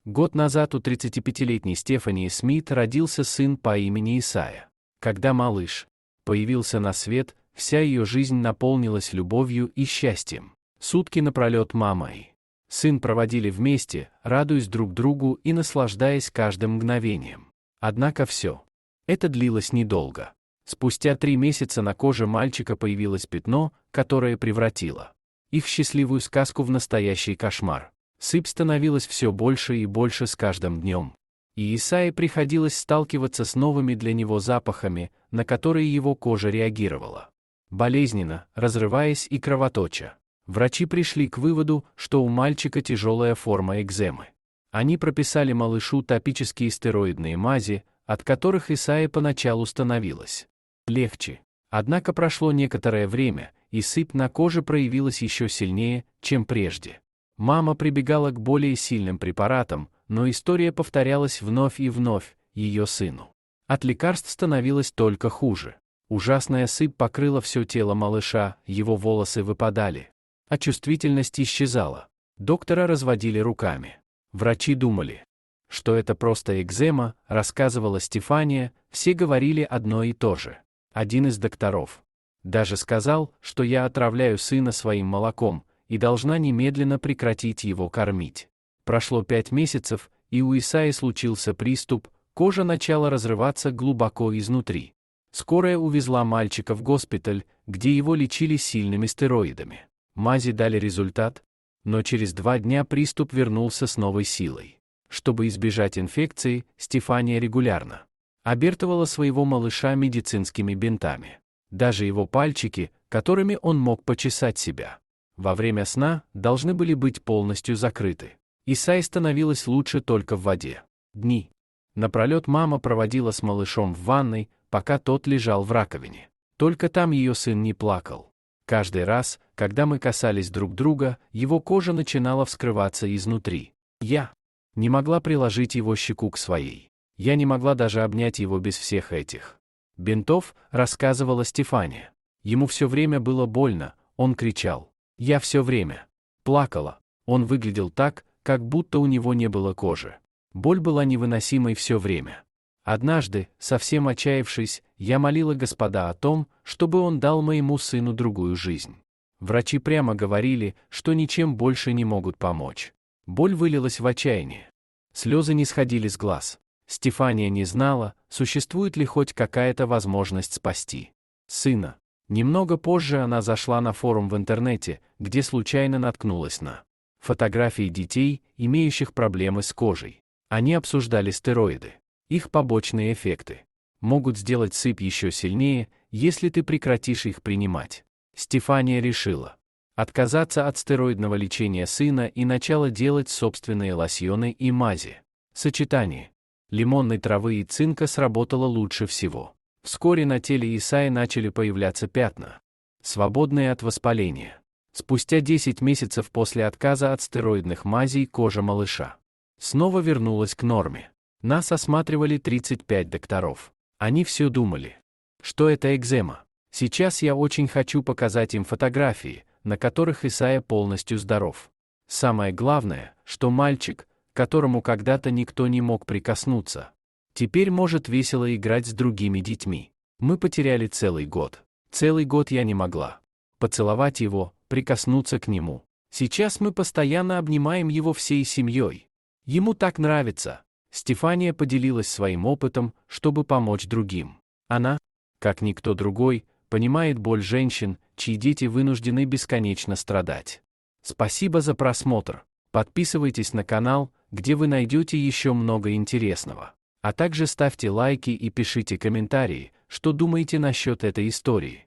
Год назад у 35-летней Стефании Смит родился сын по имени Исайя. Когда малыш появился на свет, вся ее жизнь наполнилась любовью и счастьем. Сутки напролет мама и сын проводили вместе, радуясь друг другу и наслаждаясь каждым мгновением. Однако все это длилось недолго. Спустя 3 месяца на коже мальчика появилось пятно, которое превратило их счастливую сказку в настоящий кошмар. Сыпь становилась все больше и больше с каждым днем. И Исайе приходилось сталкиваться с новыми для него запахами, на которые его кожа реагировала. Болезненно, разрываясь и кровоточа. Врачи пришли к выводу, что у мальчика тяжелая форма экземы. Они прописали малышу топические стероидные мази, от которых Исайе поначалу становилось легче. Однако прошло некоторое время, и сыпь на коже проявилась еще сильнее, чем прежде. Мама прибегала к более сильным препаратам, но история повторялась вновь и вновь, ее сыну. От лекарств становилось только хуже. Ужасная сыпь покрыла все тело малыша, его волосы выпадали, а чувствительность исчезала. Доктора разводили руками. Врачи думали, что это просто экзема, рассказывала Стефания, все говорили одно и то же. Один из докторов даже сказал, что я отравляю сына своим молоком и должна немедленно прекратить его кормить. Прошло 5 месяцев, и у Исайи случился приступ, кожа начала разрываться глубоко изнутри. Скорая увезла мальчика в госпиталь, где его лечили сильными стероидами. Мази дали результат, но через 2 дня приступ вернулся с новой силой. Чтобы избежать инфекции, Стефания регулярно обертывала своего малыша медицинскими бинтами. Даже его пальчики, которыми он мог почесать себя, во время сна должны были быть полностью закрыты. Исайе становилось лучше только в воде. Дни напролет мама проводила с малышом в ванной, пока тот лежал в раковине. Только там ее сын не плакал. Каждый раз, когда мы касались друг друга, его кожа начинала вскрываться изнутри. Я не могла приложить его щеку к своей. Я не могла даже обнять его без всех этих бинтов, рассказывала Стефания. Ему все время было больно, он кричал. Я все время плакала. Он выглядел так, как будто у него не было кожи. Боль была невыносимой все время. Однажды, совсем отчаявшись, я молила Господа о том, чтобы он дал моему сыну другую жизнь. Врачи прямо говорили, что ничем больше не могут помочь. Боль вылилась в отчаяние. Слезы не сходили с глаз. Стефания не знала, существует ли хоть какая-то возможность спасти сына. Немного позже она зашла на форум в интернете, где случайно наткнулась на фотографии детей, имеющих проблемы с кожей. Они обсуждали стероиды. Их побочные эффекты могут сделать сыпь еще сильнее, если ты прекратишь их принимать. Стефания решила отказаться от стероидного лечения сына и начала делать собственные лосьоны и мази. Сочетание лимонной травы и цинка сработало лучше всего. Вскоре на теле Исайи начали появляться пятна, свободные от воспаления. Спустя 10 месяцев после отказа от стероидных мазей кожа малыша снова вернулась к норме. Нас осматривали 35 докторов. Они все думали, что это экзема. Сейчас я очень хочу показать им фотографии, на которых Исайя полностью здоров. Самое главное, что мальчик, к которому когда-то никто не мог прикоснуться, теперь может весело играть с другими детьми. Мы потеряли целый год. Целый год я не могла поцеловать его, прикоснуться к нему. Сейчас мы постоянно обнимаем его всей семьей. Ему так нравится. Стефания поделилась своим опытом, чтобы помочь другим. Она, как никто другой, понимает боль женщин, чьи дети вынуждены бесконечно страдать. Спасибо за просмотр. Подписывайтесь на канал, где вы найдете еще много интересного. А также ставьте лайки и пишите комментарии, что думаете насчет этой истории.